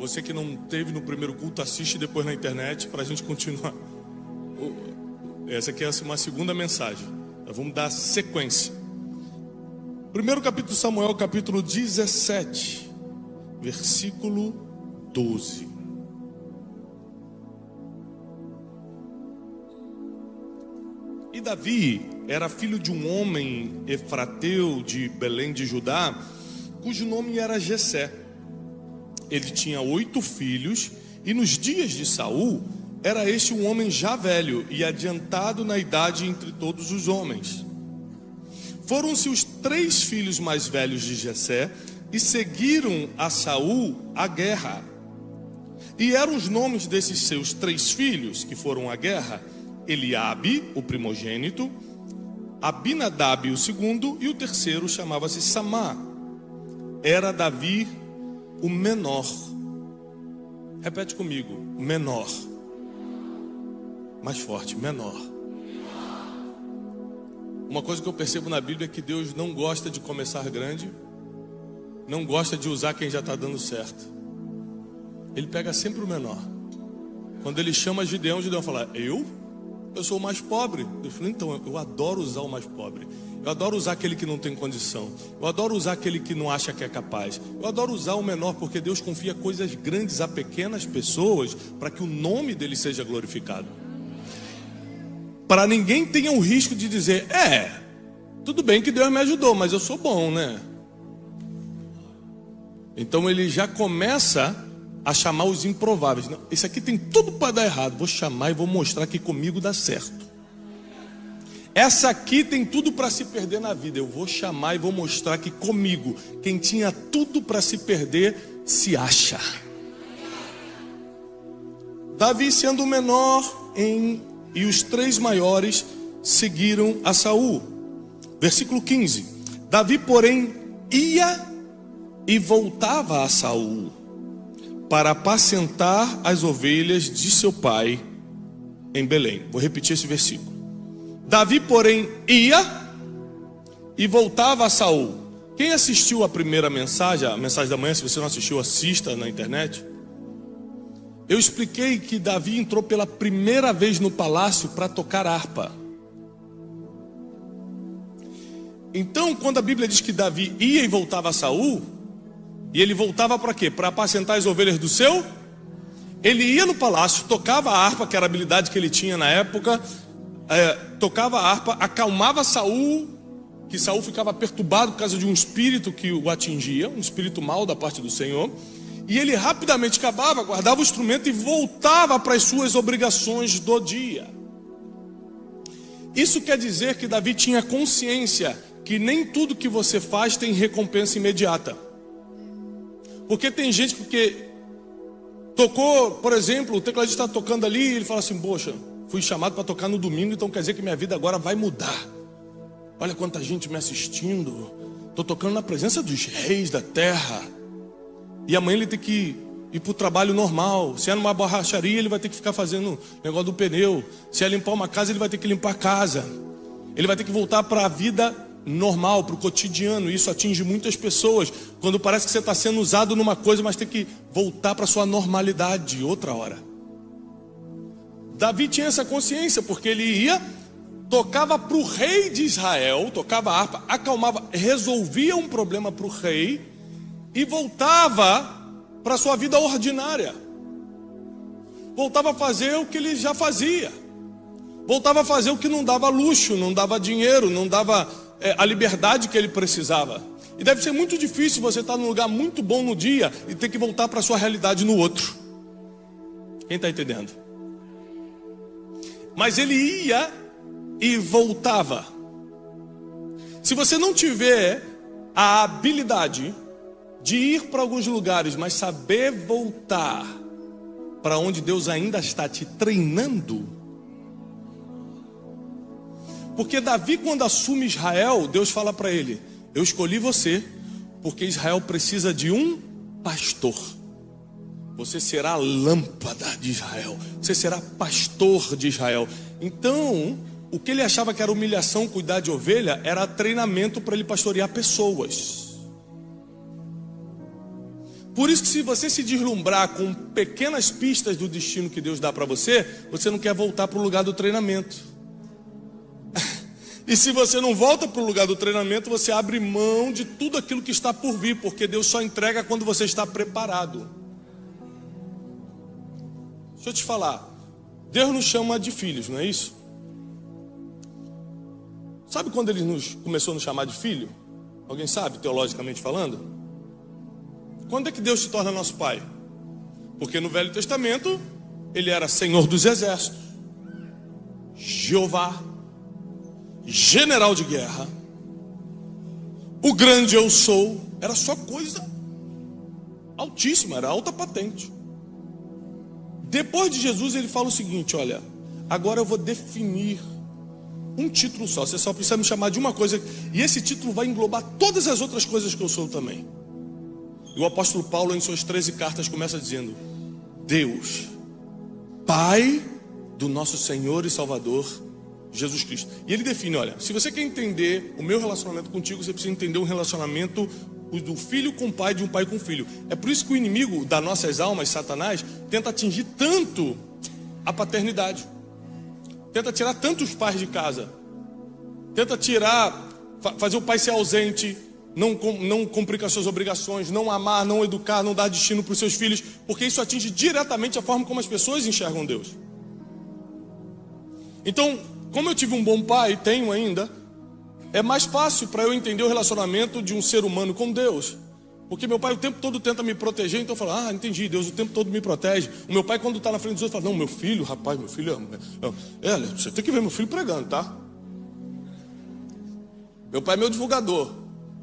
Você que não teve no primeiro culto, assiste depois na internet para a gente continuar. Essa aqui é uma segunda mensagem. Nós vamos dar sequência. Primeiro capítulo de Samuel, capítulo 17, versículo 12. E Davi era filho de um homem efrateu de Belém de Judá, cujo nome era Jessé. Ele tinha 8 filhos, e nos dias de Saul, era este um homem já velho e adiantado na idade entre todos os homens. Foram-se os 3 filhos mais velhos de Jessé, e seguiram a Saul à guerra. E eram os nomes desses seus 3 filhos que foram à guerra: Eliabe, o primogênito, Abinadab, o segundo, e o terceiro chamava-se Samá. Era Davi o menor. Repete comigo: menor. Mais forte: menor. Uma coisa que eu percebo na Bíblia é que Deus não gosta de começar grande, não gosta de usar quem já está dando certo. Ele pega sempre o menor. Quando ele chama Gideão fala: eu sou o mais pobre. Deus falou: então, eu adoro usar o mais pobre. Eu adoro usar aquele que não tem condição. Eu adoro usar aquele que não acha que é capaz. Eu adoro usar o menor, porque Deus confia coisas grandes a pequenas pessoas, para que o nome dele seja glorificado. Para ninguém tenha o risco de dizer: tudo bem que Deus me ajudou, mas eu sou bom, né? Então ele já começa a chamar os improváveis. Não, esse aqui tem tudo para dar errado, vou chamar e vou mostrar que comigo dá certo. Essa aqui tem tudo para se perder na vida, eu vou chamar e vou mostrar que comigo, quem tinha tudo para se perder, se acha. Davi sendo o menor e os 3 maiores seguiram a Saul. Versículo 15. Davi, porém, ia e voltava a Saul para apacentar as ovelhas de seu pai em Belém. Vou repetir esse versículo. Davi, porém, ia e voltava a Saul. Quem assistiu a primeira mensagem, a mensagem da manhã, se você não assistiu, assista na internet. Eu expliquei que Davi entrou pela primeira vez no palácio para tocar harpa. Então, quando a Bíblia diz que Davi ia e voltava a Saul, e ele voltava para quê? Para apacentar as ovelhas do seu? Ele ia no palácio, tocava a harpa, que era a habilidade que ele tinha na época, tocava a harpa, acalmava Saul, que Saul ficava perturbado por causa de um espírito que o atingia, um espírito mau da parte do Senhor, e ele rapidamente acabava, guardava o instrumento e voltava para as suas obrigações do dia. Isso quer dizer que Davi tinha consciência que nem tudo que você faz tem recompensa imediata. Porque tem gente que tocou, por exemplo, o tecladista está tocando ali e ele fala assim: poxa, fui chamado para tocar no domingo, então quer dizer que minha vida agora vai mudar. Olha quanta gente me assistindo, estou tocando na presença dos reis da terra. E amanhã ele tem que ir para o trabalho normal. Se é numa borracharia, ele vai ter que ficar fazendo negócio do pneu. Se é limpar uma casa, ele vai ter que limpar a casa. Ele vai ter que voltar para a vida normal, para o cotidiano. Isso atinge muitas pessoas, quando parece que você está sendo usado numa coisa, mas tem que voltar para a sua normalidade outra hora. Davi tinha essa consciência, porque ele ia, tocava para o rei de Israel, tocava a harpa, acalmava, resolvia um problema para o rei e voltava para a sua vida ordinária. Voltava a fazer o que ele já fazia. Voltava a fazer o que não dava luxo, não dava dinheiro, não dava a liberdade que ele precisava. E deve ser muito difícil você estar num lugar muito bom no dia e ter que voltar para a sua realidade no outro. Quem está entendendo? Mas ele ia e voltava. Se você não tiver a habilidade de ir para alguns lugares, mas saber voltar para onde Deus ainda está te treinando. Porque Davi, quando assume Israel, Deus fala para ele: eu escolhi você, porque Israel precisa de um pastor. Você será a lâmpada de Israel, você será pastor de Israel. Então, o que ele achava que era humilhação, cuidar de ovelha, era treinamento para ele pastorear pessoas. Por isso que se você se deslumbrar com pequenas pistas do destino que Deus dá para você, você não quer voltar para o lugar do treinamento. E se você não volta para o lugar do treinamento, você abre mão de tudo aquilo que está por vir, porque Deus só entrega quando você está preparado. Deixa eu te falar, Deus nos chama de filhos, não é isso? Sabe quando Ele começou a nos chamar de filho? Alguém sabe, teologicamente falando? Quando é que Deus se torna nosso pai? Porque no Velho Testamento, Ele era Senhor dos Exércitos, Jeová, general de guerra, o grande eu sou. Era só coisa altíssima, era alta patente. Depois de Jesus, Ele fala o seguinte: olha, agora eu vou definir um título só. Você só precisa me chamar de uma coisa, e esse título vai englobar todas as outras coisas que eu sou também. E o apóstolo Paulo, em suas 13 cartas, começa dizendo: Deus, Pai do nosso Senhor e Salvador Jesus Cristo. E ele define: olha, se você quer entender o meu relacionamento contigo, você precisa entender um relacionamento do filho com o pai, de um pai com o filho. É por isso que o inimigo das nossas almas, Satanás, tenta atingir tanto a paternidade, tenta tirar tanto os pais de casa, tenta fazer o pai ser ausente, não cumprir com as suas obrigações, não amar, não educar, não dar destino para os seus filhos, porque isso atinge diretamente a forma como as pessoas enxergam Deus. Então, como eu tive um bom pai, tenho ainda, é mais fácil para eu entender o relacionamento de um ser humano com Deus. Porque meu pai o tempo todo tenta me proteger, então eu falo: entendi, Deus o tempo todo me protege. O meu pai, quando está na frente dos outros, fala: não, meu filho, rapaz, meu filho, você tem que ver meu filho pregando, tá? Meu pai é meu divulgador,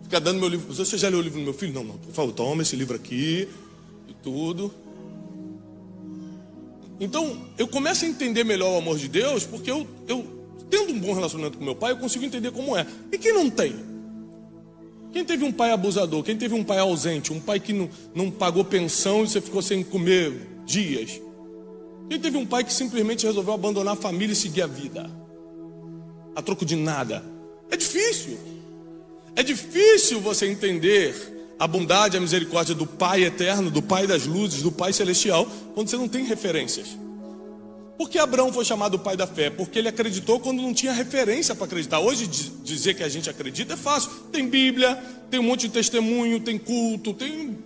fica dando meu livro. Você já leu o livro do meu filho? Não, por favor, toma esse livro aqui e tudo. Então, eu começo a entender melhor o amor de Deus, porque eu tendo um bom relacionamento com meu pai, eu consigo entender como é. E quem não tem? Quem teve um pai abusador? Quem teve um pai ausente? Um pai que não pagou pensão e você ficou sem comer dias? Quem teve um pai que simplesmente resolveu abandonar a família e seguir a vida a troco de nada? É difícil. É difícil você entender a bondade e a misericórdia do Pai eterno, do Pai das luzes, do Pai celestial, quando você não tem referências. Por que Abraão foi chamado pai da fé? Porque ele acreditou quando não tinha referência para acreditar. Hoje dizer que a gente acredita é fácil. Tem Bíblia, tem um monte de testemunho, tem culto, tem...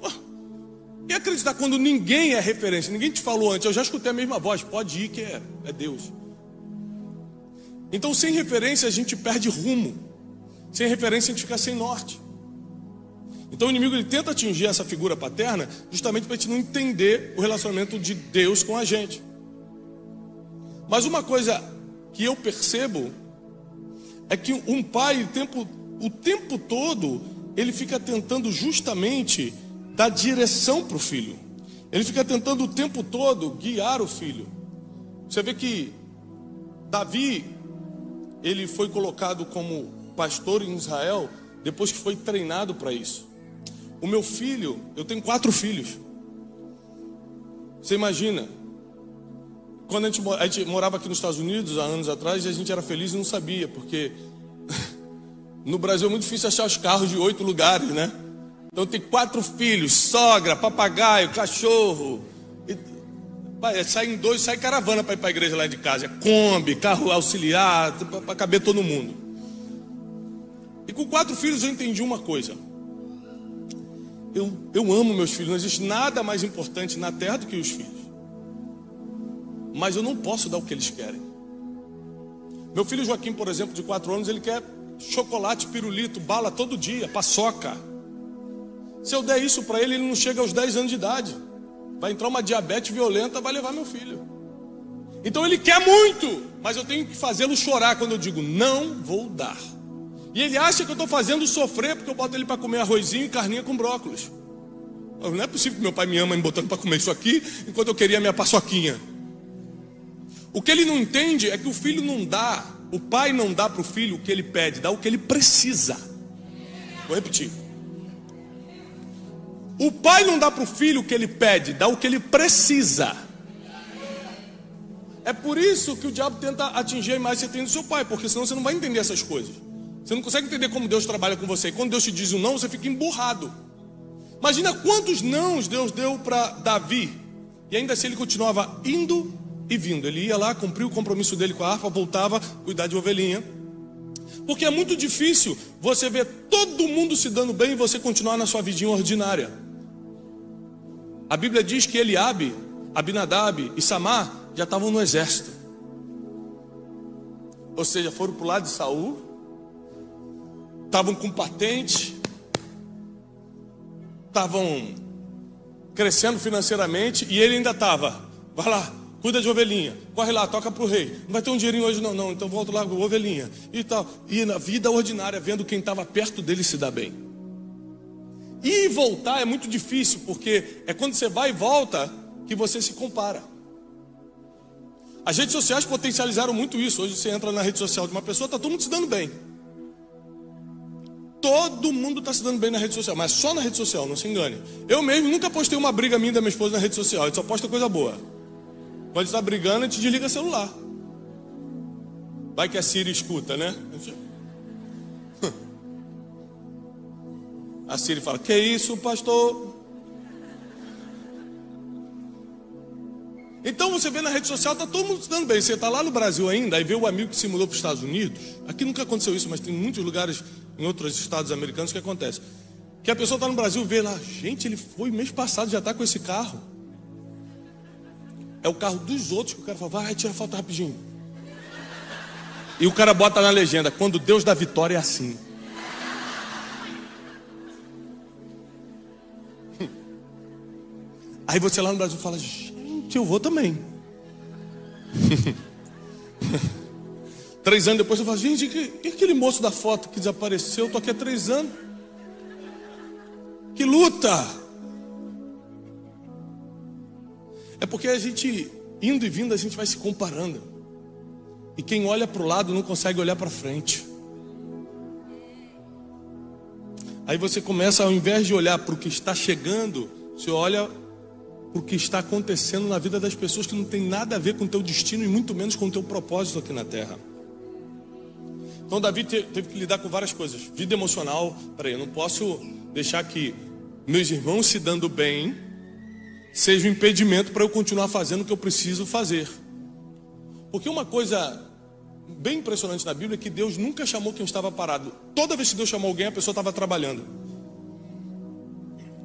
E acreditar quando ninguém é referência, ninguém te falou antes. Eu já escutei a mesma voz: pode ir que é Deus. Então, sem referência a gente perde rumo. Sem referência a gente fica sem norte. Então o inimigo ele tenta atingir essa figura paterna justamente para a gente não entender o relacionamento de Deus com a gente. Mas uma coisa que eu percebo é que um pai o tempo todo ele fica tentando justamente dar direção para o filho. Ele fica tentando o tempo todo guiar o filho. Você vê que Davi, ele foi colocado como pastor em Israel depois que foi treinado para isso. O meu filho, eu tenho 4 filhos. Você imagina, quando a gente morava aqui nos Estados Unidos há anos atrás, a gente era feliz e não sabia, porque no Brasil é muito difícil achar os carros de 8 lugares, né? Então tem 4 filhos, sogra, papagaio, cachorro. Sai em 2, sai caravana para ir para a igreja lá de casa. É Kombi, carro auxiliar, para caber todo mundo. E com 4 filhos eu entendi uma coisa. Eu amo meus filhos, não existe nada mais importante na terra do que os filhos. Mas eu não posso dar o que eles querem. Meu filho Joaquim, por exemplo, de 4 anos, ele quer chocolate, pirulito, bala todo dia, paçoca. Se eu der isso para ele, ele não chega aos 10 anos de idade. Vai entrar uma diabetes violenta, vai levar meu filho. Então ele quer muito, mas eu tenho que fazê-lo chorar quando eu digo: não vou dar. E ele acha que eu estou fazendo sofrer porque eu boto ele para comer arrozinho e carninha com brócolis. Não é possível que meu pai me ama me botando para comer isso aqui, enquanto eu queria minha paçoquinha. O que ele não entende é que o filho não dá, o pai não dá para o filho o que ele pede, dá o que ele precisa. Vou repetir. O pai não dá para o filho o que ele pede, dá o que ele precisa. É por isso que o diabo tenta atingir a imagem que você tem do seu pai, porque senão você não vai entender essas coisas. Você não consegue entender como Deus trabalha com você. E quando Deus te diz um não, você fica emburrado. Imagina quantos nãos Deus deu para Davi. E ainda assim ele continuava indo e vindo. Ele ia lá, cumpria o compromisso dele com a harpa, voltava, cuidar de ovelhinha. Porque é muito difícil você ver todo mundo se dando bem e você continuar na sua vidinha ordinária. A Bíblia diz que Eliabe, Abinadab e Samar já estavam no exército. Ou seja, foram para o lado de Saul, estavam com patente, estavam crescendo financeiramente, e ele ainda estava, vai lá, cuida de ovelhinha, corre lá, toca para o rei, não vai ter um dinheirinho hoje não, então volta lá com ovelhinha, e tal, e na vida ordinária, vendo quem estava perto dele se dar bem. E voltar é muito difícil, porque é quando você vai e volta, que você se compara. As redes sociais potencializaram muito isso. Hoje você entra na rede social de uma pessoa, está todo mundo se dando bem. Todo mundo está se dando bem na rede social, mas só na rede social, não se engane. Eu mesmo nunca postei uma briga minha da minha esposa na rede social, a gente só posta coisa boa. Quando está brigando, a gente desliga o celular. Vai que a Siri escuta, né? A Siri fala, que isso, pastor? Então você vê na rede social, está todo mundo se dando bem. Você está lá no Brasil ainda, aí vê o amigo que se mudou para os Estados Unidos. Aqui nunca aconteceu isso, mas tem muitos lugares em outros estados americanos que acontece. Que a pessoa está no Brasil e vê lá, gente, ele foi mês passado, já está com esse carro. É o carro dos outros que o cara fala, vai, tira foto rapidinho. E o cara bota na legenda, quando Deus dá vitória é assim. Aí você lá no Brasil fala, gente, eu vou também. 3 anos depois eu falo, gente, que aquele moço da foto que desapareceu? Eu tô aqui há 3 anos. Que luta! É porque a gente, indo e vindo, a gente vai se comparando. E quem olha para o lado não consegue olhar para frente. Aí você começa, ao invés de olhar para o que está chegando, você olha o que está acontecendo na vida das pessoas que não tem nada a ver com o teu destino e muito menos com o teu propósito aqui na terra. Então Davi teve que lidar com várias coisas. Vida emocional, peraí, eu não posso deixar que meus irmãos se dando bem seja um impedimento para eu continuar fazendo o que eu preciso fazer. Porque uma coisa bem impressionante na Bíblia é que Deus nunca chamou quem estava parado. Toda vez que Deus chamou alguém, a pessoa estava trabalhando.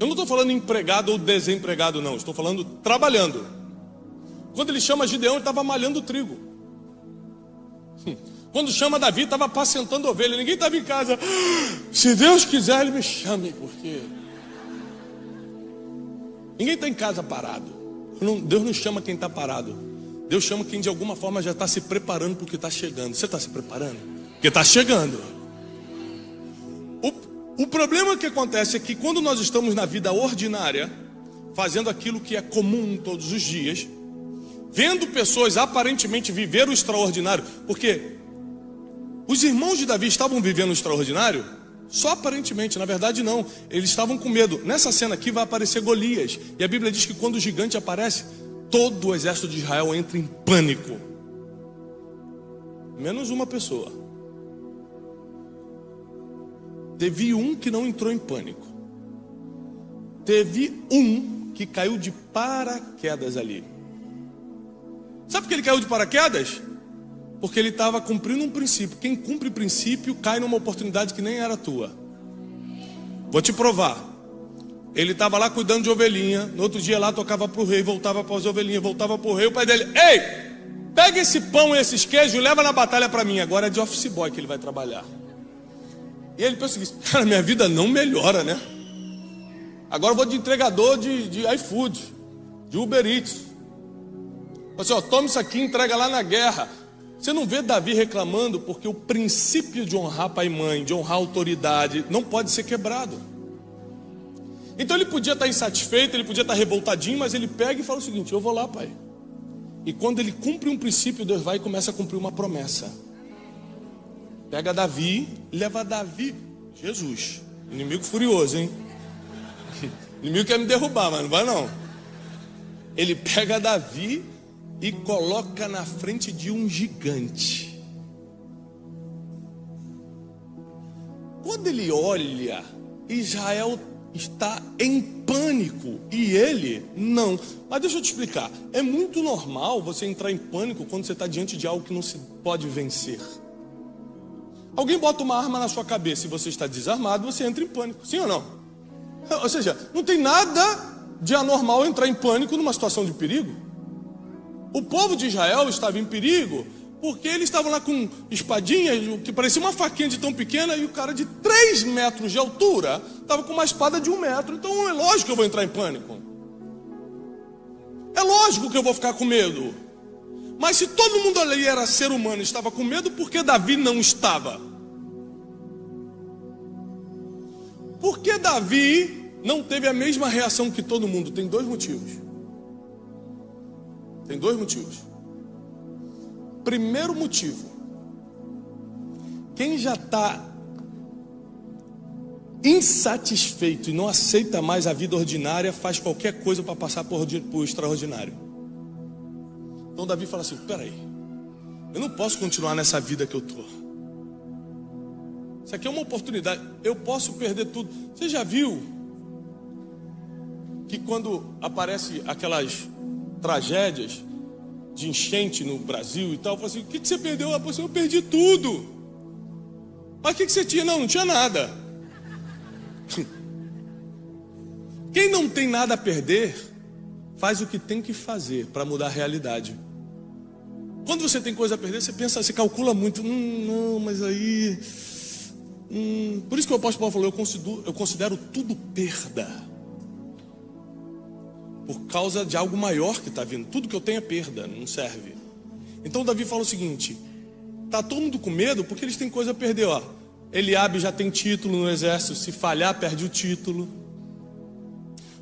Eu não estou falando empregado ou desempregado, não. Estou falando trabalhando. Quando ele chama Gideão, ele estava malhando trigo. Quando chama Davi, estava apacentando ovelha. Ninguém estava em casa. Se Deus quiser, ele me chame, porque... Ninguém está em casa parado. Deus não chama quem está parado. Deus chama quem de alguma forma já está se preparando para o que está chegando. Você está se preparando? Porque está chegando. O problema que acontece é que quando nós estamos na vida ordinária, fazendo aquilo que é comum todos os dias, vendo pessoas aparentemente viver o extraordinário, porque os irmãos de Davi estavam vivendo o extraordinário, só aparentemente, na verdade não, eles estavam com medo. Nessa cena aqui vai aparecer Golias, e a Bíblia diz que quando o gigante aparece, todo o exército de Israel entra em pânico, menos uma pessoa. Teve um que não entrou em pânico. Teve um que caiu de paraquedas ali. Sabe por que ele caiu de paraquedas? Porque ele estava cumprindo um princípio. Quem cumpre princípio cai numa oportunidade que nem era tua. Vou te provar. Ele estava lá cuidando de ovelhinha. No outro dia lá tocava para o rei, voltava para as ovelhinhas, voltava para o rei. O pai dele, ei, pega esse pão e esses queijos e leva na batalha para mim. Agora é de office boy que ele vai trabalhar. E ele pensa o seguinte, cara, minha vida não melhora, né? Agora eu vou de entregador de iFood, de Uber Eats. Assim, ó, toma isso aqui e entrega lá na guerra. Você não vê Davi reclamando porque o princípio de honrar pai e mãe, de honrar a autoridade, não pode ser quebrado. Então ele podia estar insatisfeito, ele podia estar revoltadinho, mas ele pega e fala o seguinte, eu vou lá, pai. E quando ele cumpre um princípio, Deus vai e começa a cumprir uma promessa. Pega Davi, leva Davi, Jesus, inimigo furioso, hein? Inimigo quer me derrubar, mas não vai não. Ele pega Davi e coloca na frente de um gigante. Quando ele olha, Israel está em pânico e ele não. Mas deixa eu te explicar, é muito normal você entrar em pânico quando você está diante de algo que não se pode vencer. Alguém bota uma arma na sua cabeça e você está desarmado, você entra em pânico, sim ou não? Ou seja, não tem nada de anormal entrar em pânico numa situação de perigo. O povo de Israel estava em perigo porque eles estavam lá com espadinhas que parecia uma faquinha de tão pequena, e o cara de 3 metros de altura estava com uma espada de 1 metro. Então é lógico que eu vou entrar em pânico. É lógico que eu vou ficar com medo. Mas se todo mundo ali era ser humano e estava com medo, por que Davi não estava? Por que Davi não teve a mesma reação que todo mundo? Tem 2 motivos. Tem 2 motivos. Primeiro motivo: quem já está insatisfeito e não aceita mais a vida ordinária, faz qualquer coisa para passar por extraordinário. Então Davi fala assim: peraí, eu não posso continuar nessa vida que eu estou. Isso aqui é uma oportunidade, eu posso perder tudo. Você já viu que quando aparecem aquelas tragédias de enchente no Brasil e tal, fala assim: o que você perdeu? Eu perdi tudo. Mas o que você tinha? Não tinha nada. Quem não tem nada a perder, faz o que tem que fazer para mudar a realidade. Quando você tem coisa a perder, você pensa, você calcula muito. Não, mas aí... Por isso que o apóstolo Paulo falou: eu considero tudo perda, por causa de algo maior que está vindo. Tudo que eu tenho é perda, não serve. Então Davi fala o seguinte: está todo mundo com medo porque eles têm coisa a perder. Ó, Eliabe já tem título no exército, se falhar perde o título.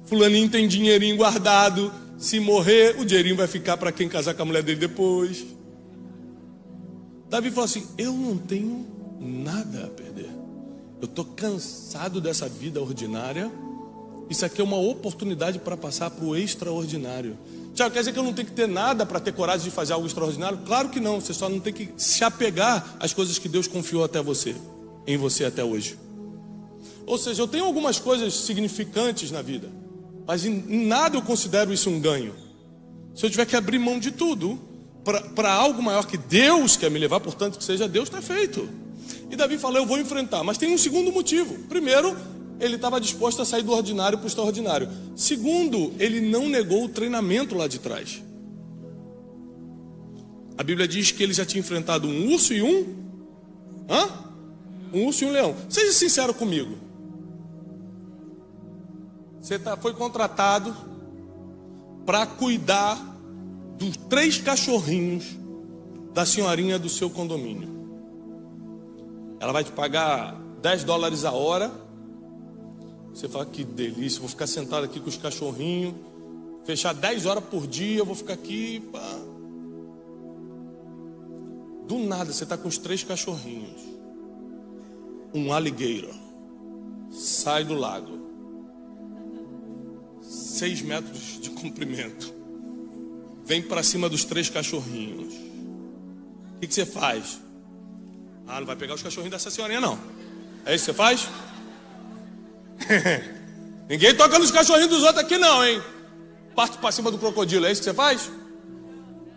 Fulaninho tem dinheirinho guardado, se morrer o dinheirinho vai ficar para quem casar com a mulher dele depois. Davi fala assim: eu não tenho nada a perder. Eu estou cansado dessa vida ordinária. Isso aqui é uma oportunidade para passar para o extraordinário. Tiago, quer dizer que eu não tenho que ter nada para ter coragem de fazer algo extraordinário? Claro que não, você só não tem que se apegar às coisas que Deus confiou em você até hoje. Ou seja, eu tenho algumas coisas significantes na vida, mas em nada eu considero isso um ganho. Se eu tiver que abrir mão de tudo para algo maior que Deus quer me levar, portanto que seja Deus, está feito. E Davi fala: eu vou enfrentar. Mas tem um segundo motivo. Primeiro, ele estava disposto a sair do ordinário para o extraordinário. Segundo, ele não negou o treinamento lá de trás. A Bíblia diz que ele já tinha enfrentado um urso e um urso e um leão. Seja sincero comigo. Você foi contratado para cuidar dos 3 cachorrinhos da senhorinha do seu condomínio. Ela vai te pagar $10 a hora. Você fala: que delícia, vou ficar sentado aqui com os cachorrinhos, fechar 10 horas por dia, eu vou ficar aqui. Pá. Do nada, você está com os 3 cachorrinhos. Um alligator sai do lago, 6 metros de comprimento, vem para cima dos 3 cachorrinhos. O que você faz? Não vai pegar os cachorrinhos dessa senhorinha, não. É isso que você faz? Ninguém toca nos cachorrinhos dos outros aqui, não, hein? Parte para cima do crocodilo, é isso que você faz?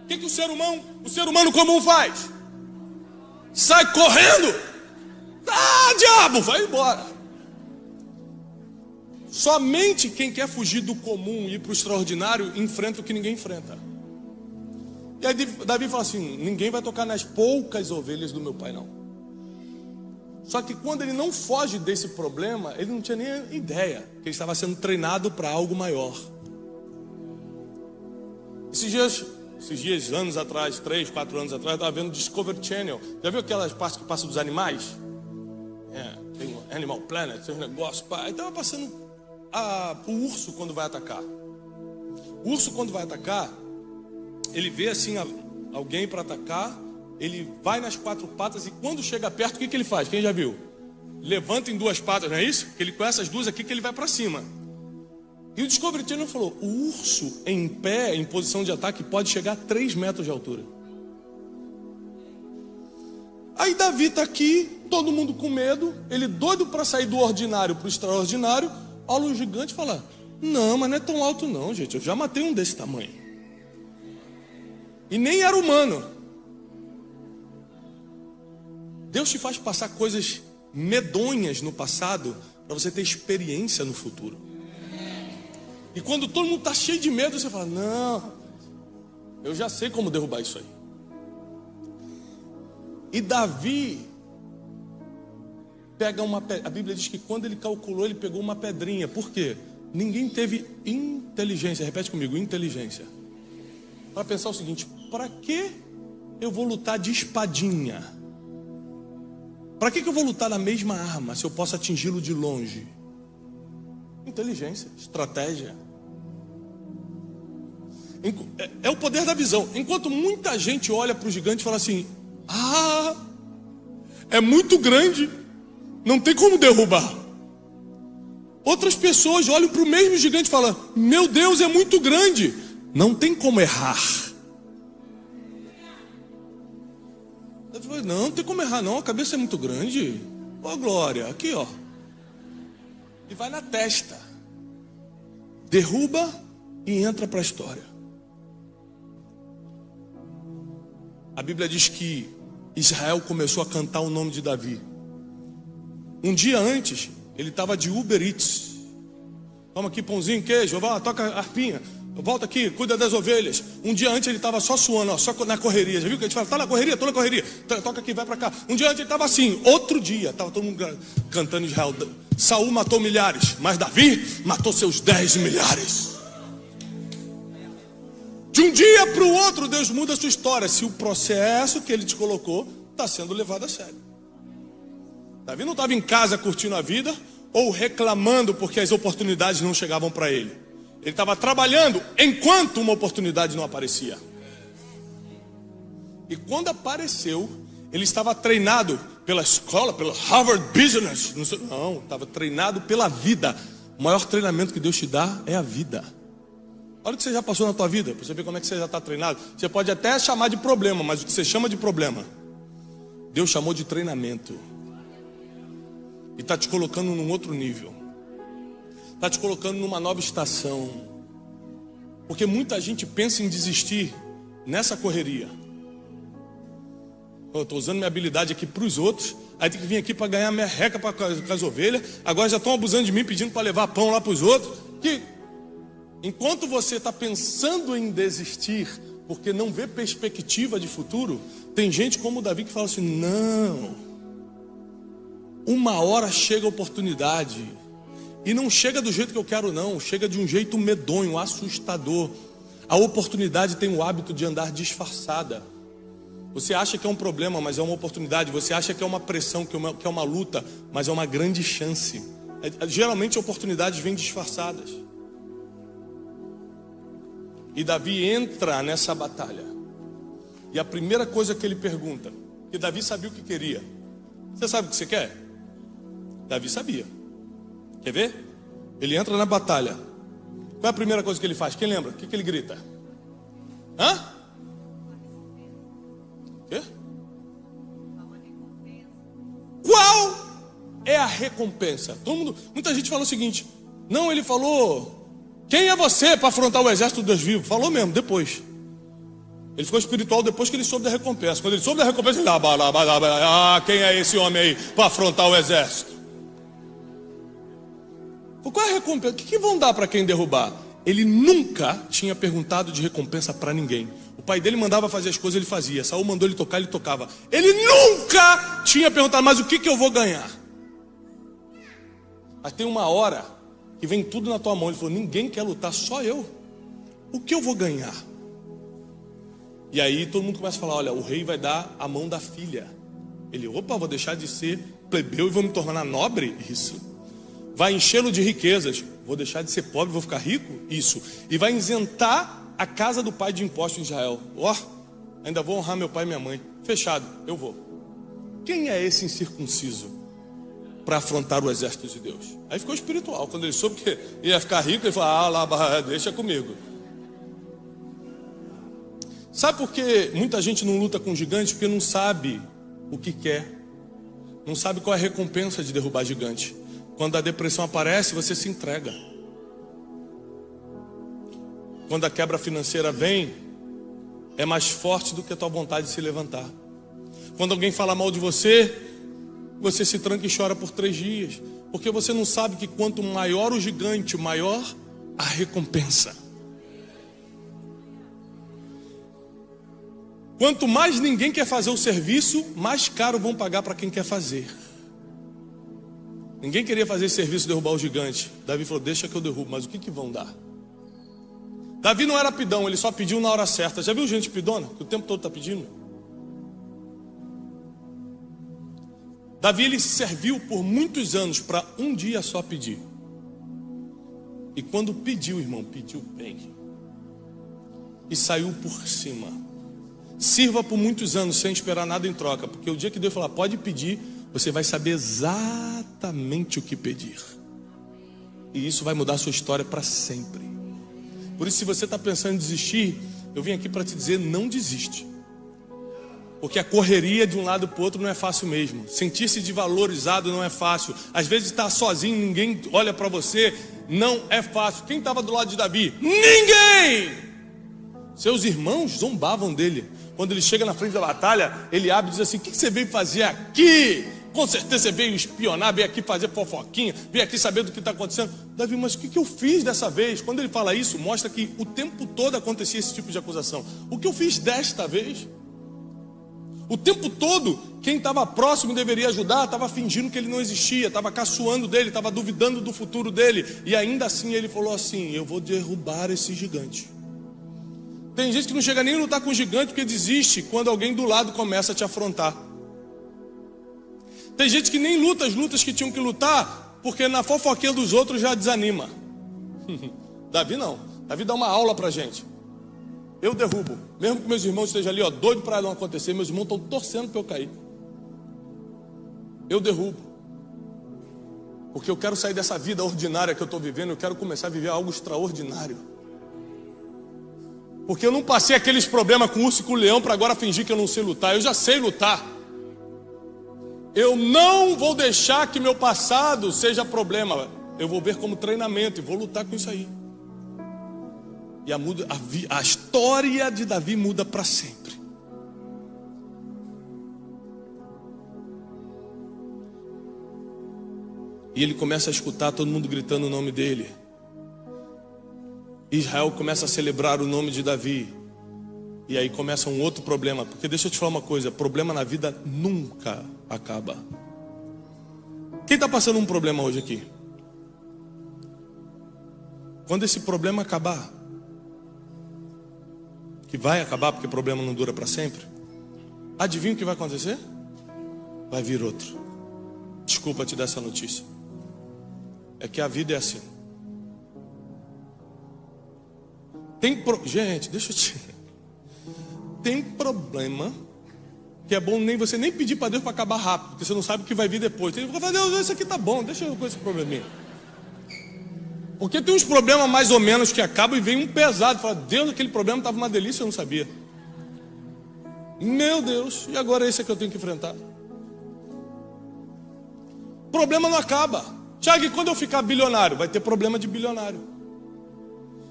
O que o ser humano comum faz? Sai correndo. Diabo, vai embora. Somente quem quer fugir do comum e ir para o extraordinário enfrenta o que ninguém enfrenta. E aí Davi fala assim: ninguém vai tocar nas poucas ovelhas do meu pai, não. Só que quando ele não foge desse problema, ele não tinha nem ideia que ele estava sendo treinado para algo maior. Esses dias, anos atrás, 3, 4 anos atrás, eu estava vendo Discovery Channel. Já viu aquelas partes que passam dos animais? Tem um Animal Planet, tem um negócio. Aí estava passando o urso quando vai atacar. O urso quando vai atacar, ele vê assim alguém para atacar, ele vai nas 4 patas e quando chega perto, o que ele faz? Quem já viu? Levanta em 2 patas, não é isso? Que ele com essas 2 aqui que ele vai para cima. E o Discovery Channel falou: o urso em pé, em posição de ataque, pode chegar a 3 metros de altura. Aí Davi está aqui, todo mundo com medo, ele doido para sair do ordinário para o extraordinário. olha o gigante e fala: não, mas não é tão alto não, gente, eu já matei um desse tamanho. E nem era humano. Deus te faz passar coisas medonhas no passado para você ter experiência no futuro. E quando todo mundo está cheio de medo, você fala: não, eu já sei como derrubar isso aí. E Davi pega uma pedra. A Bíblia diz que quando ele calculou, ele pegou uma pedrinha. Por quê? Ninguém teve inteligência. Repete comigo: inteligência. Para pensar o seguinte: para que eu vou lutar de espadinha? Para que eu vou lutar na mesma arma se eu posso atingi-lo de longe? Inteligência, estratégia. É o poder da visão. Enquanto muita gente olha para o gigante e fala assim: ah, é muito grande, não tem como derrubar. Outras pessoas olham para o mesmo gigante e falam: meu Deus, é muito grande, não tem como errar. Eu falei: não tem como errar não, a cabeça é muito grande. Ó, glória, aqui ó. E vai na testa. Derruba e entra para a história. A Bíblia diz que Israel começou a cantar o nome de Davi. Um dia antes, ele estava de Uber Eats. Toma aqui pãozinho, queijo, vai, toca a harpinha. Volta aqui, cuida das ovelhas. Um dia antes ele estava só suando, ó, só na correria. Já viu que a gente fala: tá na correria, tô na correria. Toca aqui, vai para cá. Um dia antes ele estava assim. Outro dia, estava todo mundo cantando Israel. Saul matou milhares, mas Davi matou seus 10 milhares. De um dia para o outro, Deus muda a sua história, se o processo que Ele te colocou está sendo levado a sério. Davi não estava em casa curtindo a vida ou reclamando porque as oportunidades não chegavam para ele. Ele estava trabalhando enquanto uma oportunidade não aparecia. E quando apareceu, ele estava treinado pela escola, pelo Harvard Business. Não, estava treinado pela vida. O maior treinamento que Deus te dá é a vida. Olha o que você já passou na tua vida, para você ver como é que você já está treinado. Você pode até chamar de problema, mas o que você chama de problema, Deus chamou de treinamento. E está te colocando num outro nível. Está te colocando numa nova estação. Porque muita gente pensa em desistir nessa correria. Eu estou usando minha habilidade aqui para os outros, aí tem que vir aqui para ganhar merreca com as ovelhas. Agora já estão abusando de mim, pedindo para levar pão lá para os outros. Que enquanto você está pensando em desistir, porque não vê perspectiva de futuro, tem gente como o Davi que fala assim: não, uma hora chega a oportunidade. E não chega do jeito que eu quero não, chega de um jeito medonho, assustador. A oportunidade tem o hábito de andar disfarçada. Você acha que é um problema, mas é uma oportunidade. Você acha que é uma pressão, que é uma luta, mas é uma grande chance. Geralmente oportunidades vêm disfarçadas. E Davi entra nessa batalha. E a primeira coisa que ele pergunta, que Davi sabia o que queria: você sabe o que você quer? Davi sabia. Quer ver? Ele entra na batalha. Qual é a primeira coisa que ele faz? Quem lembra? O que ele grita? Hã? Quê? Qual é a recompensa? Muita gente fala o seguinte: não, ele falou: quem é você para afrontar o exército do Deus vivo? Falou mesmo, depois. Ele ficou espiritual depois que ele soube da recompensa. Quando ele soube da recompensa, ele quem é esse homem aí para afrontar o exército? Qual é a recompensa? O que vão dar para quem derrubar? Ele nunca tinha perguntado de recompensa para ninguém. O pai dele mandava fazer as coisas, ele fazia. Saul mandou ele tocar, ele tocava. Ele nunca tinha perguntado: mas o que eu vou ganhar? Mas tem uma hora que vem tudo na tua mão. Ele falou: ninguém quer lutar, só eu. O que eu vou ganhar? E aí todo mundo começa a falar: olha, o rei vai dar a mão da filha. Ele: opa, vou deixar de ser plebeu e vou me tornar nobre? Isso. Vai enchê-lo de riquezas. Vou deixar de ser pobre, vou ficar rico? Isso. E vai isentar a casa do pai de impostos em Israel. Ainda vou honrar meu pai e minha mãe. Fechado, eu vou. Quem é esse incircunciso para afrontar o exército de Deus? Aí ficou espiritual. Quando ele soube que ia ficar rico, ele falou: deixa comigo. Sabe por que muita gente não luta com gigantes? Porque não sabe o que quer. Não sabe qual é a recompensa de derrubar gigante. Quando a depressão aparece, você se entrega. Quando a quebra financeira vem, é mais forte do que a tua vontade de se levantar. Quando alguém fala mal de você, você se tranca e chora por 3 dias. Porque você não sabe que quanto maior o gigante, maior a recompensa. Quanto mais ninguém quer fazer o serviço, mais caro vão pagar para quem quer fazer. Ninguém queria fazer esse serviço, derrubar o gigante. Davi falou, deixa que eu derrubo, mas o que vão dar? Davi não era pidão, ele só pediu na hora certa. Já viu gente pidona? Que o tempo todo está pedindo? Davi, ele serviu por muitos anos para um dia só pedir. E quando pediu, irmão, pediu bem. E saiu por cima. Sirva por muitos anos sem esperar nada em troca. Porque o dia que Deus falar, pode pedir, você vai saber exatamente o que pedir. E isso vai mudar a sua história para sempre. Por isso, se você está pensando em desistir, eu vim aqui para te dizer, não desiste. Porque a correria de um lado para o outro não é fácil mesmo. Sentir-se desvalorizado não é fácil. Às vezes estar sozinho, ninguém olha para você, não é fácil. Quem estava do lado de Davi? Ninguém! Seus irmãos zombavam dele. Quando ele chega na frente da batalha, ele abre e diz assim, o que você veio fazer aqui? Com certeza você veio espionar, veio aqui fazer fofoquinha, veio aqui saber do que está acontecendo. Davi, mas o que eu fiz dessa vez? Quando ele fala isso, mostra que o tempo todo acontecia esse tipo de acusação. O que eu fiz desta vez? O tempo todo, quem estava próximo deveria ajudar, estava fingindo que ele não existia, estava caçoando dele, estava duvidando do futuro dele. E ainda assim ele falou assim, eu vou derrubar esse gigante. Tem gente que não chega nem a lutar com o gigante porque desiste quando alguém do lado começa a te afrontar. Tem gente que nem luta as lutas que tinham que lutar, porque na fofoquinha dos outros já desanima. Davi não. Davi dá uma aula pra gente. Eu derrubo. Mesmo que meus irmãos estejam ali, doido para não acontecer, meus irmãos estão torcendo para eu cair. Eu derrubo. Porque eu quero sair dessa vida ordinária que eu estou vivendo, eu quero começar a viver algo extraordinário. Porque eu não passei aqueles problemas com o urso e com o leão para agora fingir que eu não sei lutar. Eu já sei lutar. Eu não vou deixar que meu passado seja problema. Eu vou ver como treinamento e vou lutar com isso aí. E a história de Davi muda para sempre. E ele começa a escutar todo mundo gritando o nome dele. Israel começa a celebrar o nome de Davi. E aí começa um outro problema. Porque deixa eu te falar uma coisa, problema na vida nunca acaba. Quem está passando um problema hoje aqui? Quando esse problema acabar, que vai acabar porque o problema não dura para sempre, adivinha o que vai acontecer? Vai vir outro. Desculpa te dar essa notícia. É que a vida é assim. Gente, deixa eu te... Tem problema que é bom você nem pedir para Deus para acabar rápido, porque você não sabe o que vai vir depois. Tem que falar, Deus, isso aqui tá bom, deixa eu com esse probleminha. Porque tem uns problemas mais ou menos que acabam e vem um pesado. Fala, Deus, aquele problema estava uma delícia, eu não sabia. Meu Deus, e agora esse é que eu tenho que enfrentar? Problema não acaba. Tiago, e quando eu ficar bilionário? Vai ter problema de bilionário.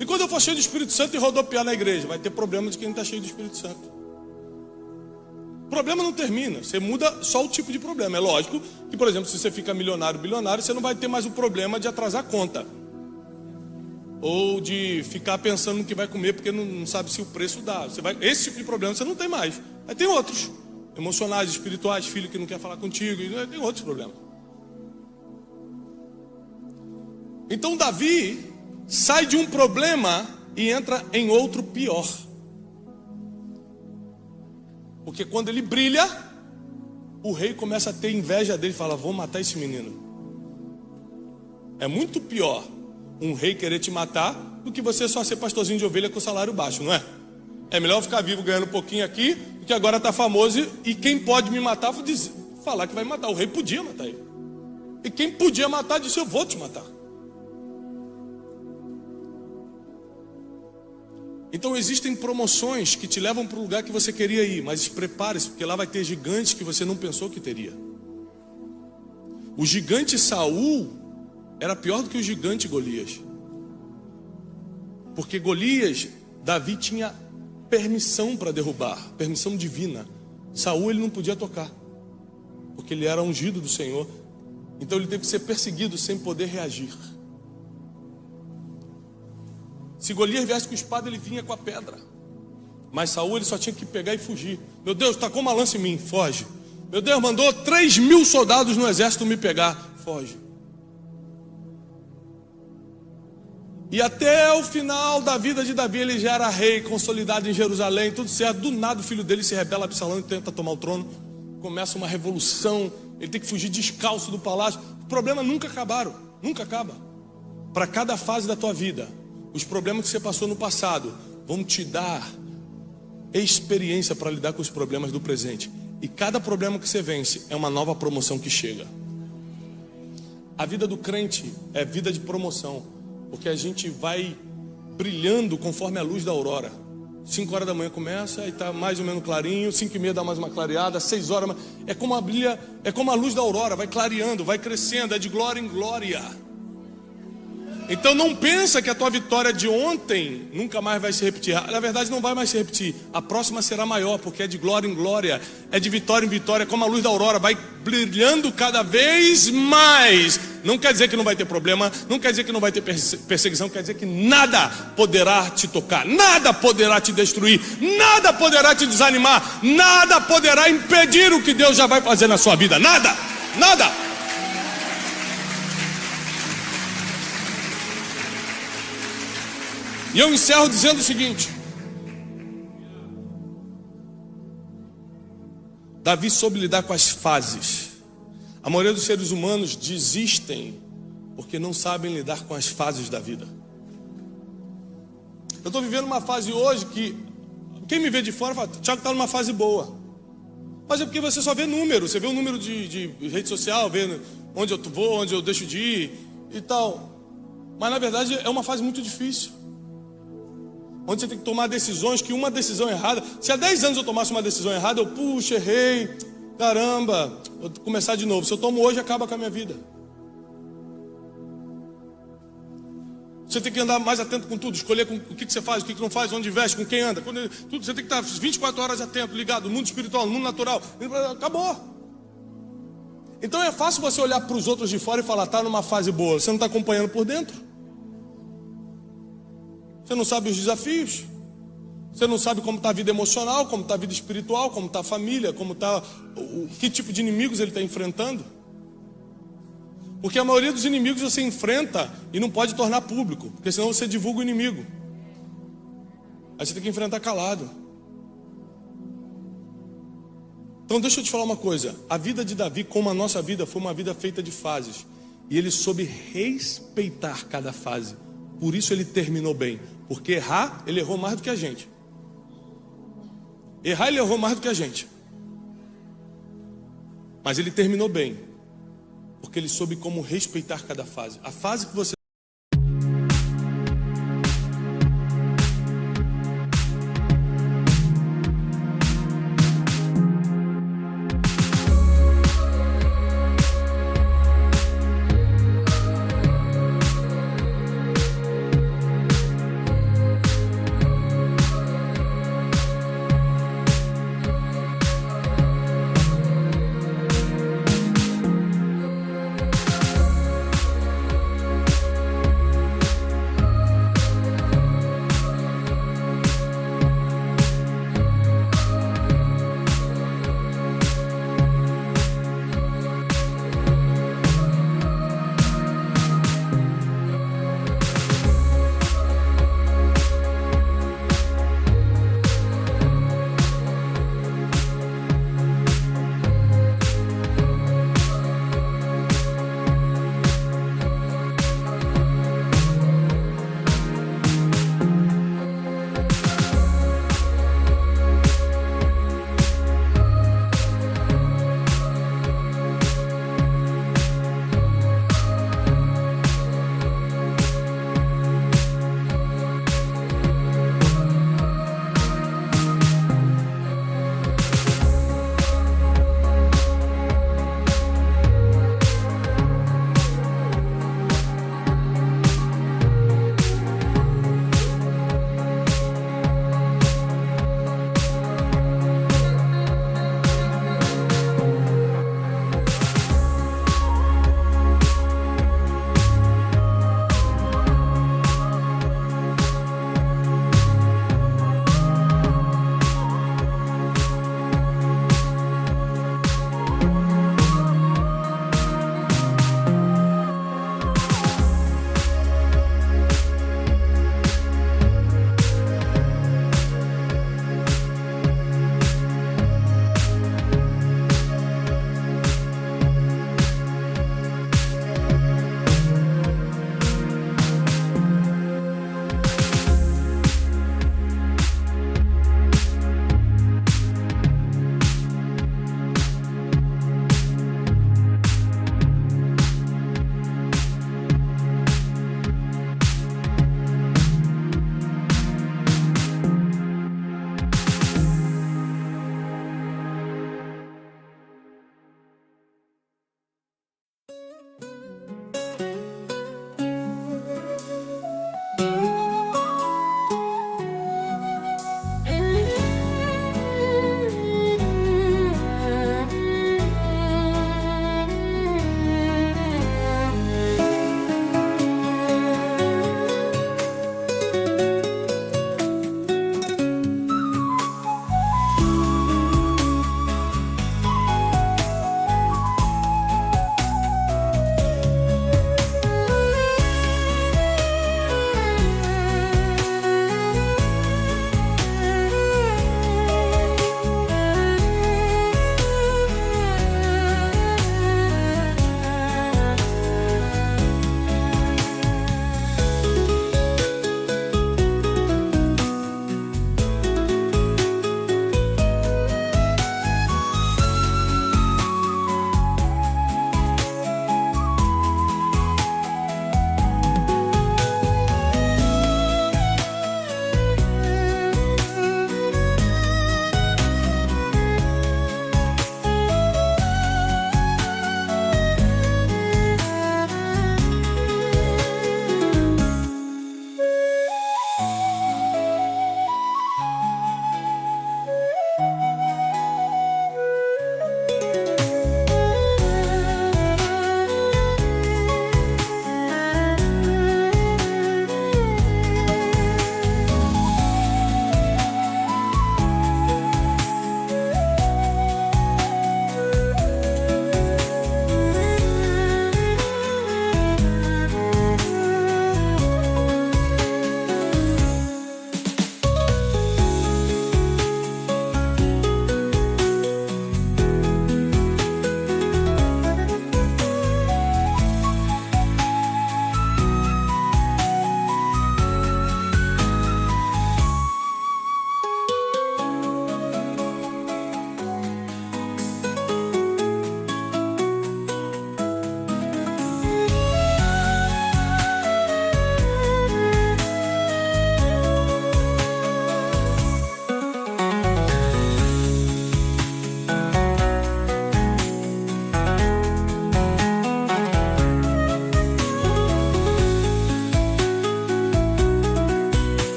E quando eu for cheio do Espírito Santo e rodopiar na igreja? Vai ter problema de quem está cheio do Espírito Santo. O problema não termina, você muda só o tipo de problema. É lógico que, por exemplo, se você fica milionário, bilionário, você não vai ter mais o problema de atrasar a conta. Ou de ficar pensando no que vai comer porque não sabe se o preço dá. Esse tipo de problema você não tem mais. Aí tem outros, emocionais, espirituais, filho que não quer falar contigo, tem outros problemas. Então Davi sai de um problema e entra em outro pior. Porque quando ele brilha, o rei começa a ter inveja dele e fala, vou matar esse menino. É muito pior um rei querer te matar do que você só ser pastorzinho de ovelha com salário baixo, não é? É melhor ficar vivo ganhando um pouquinho aqui, porque agora está famoso e quem pode me matar falar que vai me matar. O rei podia matar ele. E quem podia matar disse, eu vou te matar. Então existem promoções que te levam para o lugar que você queria ir, mas prepare-se, porque lá vai ter gigantes que você não pensou que teria. O gigante Saul era pior do que o gigante Golias. Porque Golias, Davi tinha permissão para derrubar, permissão divina. Saul ele não podia tocar, porque ele era ungido do Senhor. Então ele teve que ser perseguido sem poder reagir. Se Golias viesse com espada, ele vinha com a pedra. Mas Saul ele só tinha que pegar e fugir. Meu Deus, tacou uma lança em mim, foge. Meu Deus, mandou 3.000 soldados no exército me pegar, foge. E até o final da vida de Davi, ele já era rei, consolidado em Jerusalém, tudo certo. Do nada o filho dele se rebela, Absalão, e tenta tomar o trono. Começa uma revolução, ele tem que fugir descalço do palácio. Os problemas nunca acabaram, nunca acaba. Para cada fase da tua vida, os problemas que você passou no passado vão te dar experiência para lidar com os problemas do presente. E cada problema que você vence é uma nova promoção que chega. A vida do crente é vida de promoção. Porque a gente vai brilhando conforme a luz da aurora. 5 horas da manhã começa e está mais ou menos clarinho. 5:30 dá mais uma clareada. 6 horas, é como a luz da aurora, vai clareando, vai crescendo, é de glória em glória. Então não pensa que a tua vitória de ontem nunca mais vai se repetir. Na verdade não vai mais se repetir. A próxima será maior, porque é de glória em glória, é de vitória em vitória, é como a luz da aurora, vai brilhando cada vez mais. Não quer dizer que não vai ter problema, não quer dizer que não vai ter perseguição, quer dizer que nada poderá te tocar, nada poderá te destruir, nada poderá te desanimar, nada poderá impedir o que Deus já vai fazer na sua vida. Nada, nada. E eu encerro dizendo o seguinte: Davi soube lidar com as fases. A maioria dos seres humanos desistem porque não sabem lidar com as fases da vida. Eu estou vivendo uma fase hoje que quem me vê de fora fala: Tiago está numa fase boa. Mas é porque você só vê número. Você vê o número de rede social, vê onde eu vou, onde eu deixo de ir e tal. Mas na verdade é uma fase muito difícil, onde você tem que tomar decisões, que uma decisão errada, se há 10 anos eu tomasse uma decisão errada, eu, puxa, errei, caramba, vou começar de novo. Se eu tomo hoje, acaba com a minha vida. Você tem que andar mais atento com tudo, escolher com o que você faz, o que não faz, onde investe, com quem anda, tudo. Você tem que estar 24 horas atento, ligado, no mundo espiritual, no mundo natural. Acabou. Então é fácil você olhar para os outros de fora e falar: está numa fase boa. Você não está acompanhando por dentro. Você não sabe os desafios. Você não sabe como está a vida emocional, como está a vida espiritual, como está a família, como está que tipo de inimigos ele está enfrentando. Porque a maioria dos inimigos você enfrenta e não pode tornar público, porque senão você divulga o inimigo. Aí você tem que enfrentar calado. Então deixa eu te falar uma coisa: a vida de Davi, como a nossa vida, foi uma vida feita de fases. E ele soube respeitar cada fase. Por isso ele terminou bem. Porque errar, ele errou mais do que a gente. Errar, ele errou mais do que a gente. Mas ele terminou bem. Porque ele soube como respeitar cada fase. A fase que você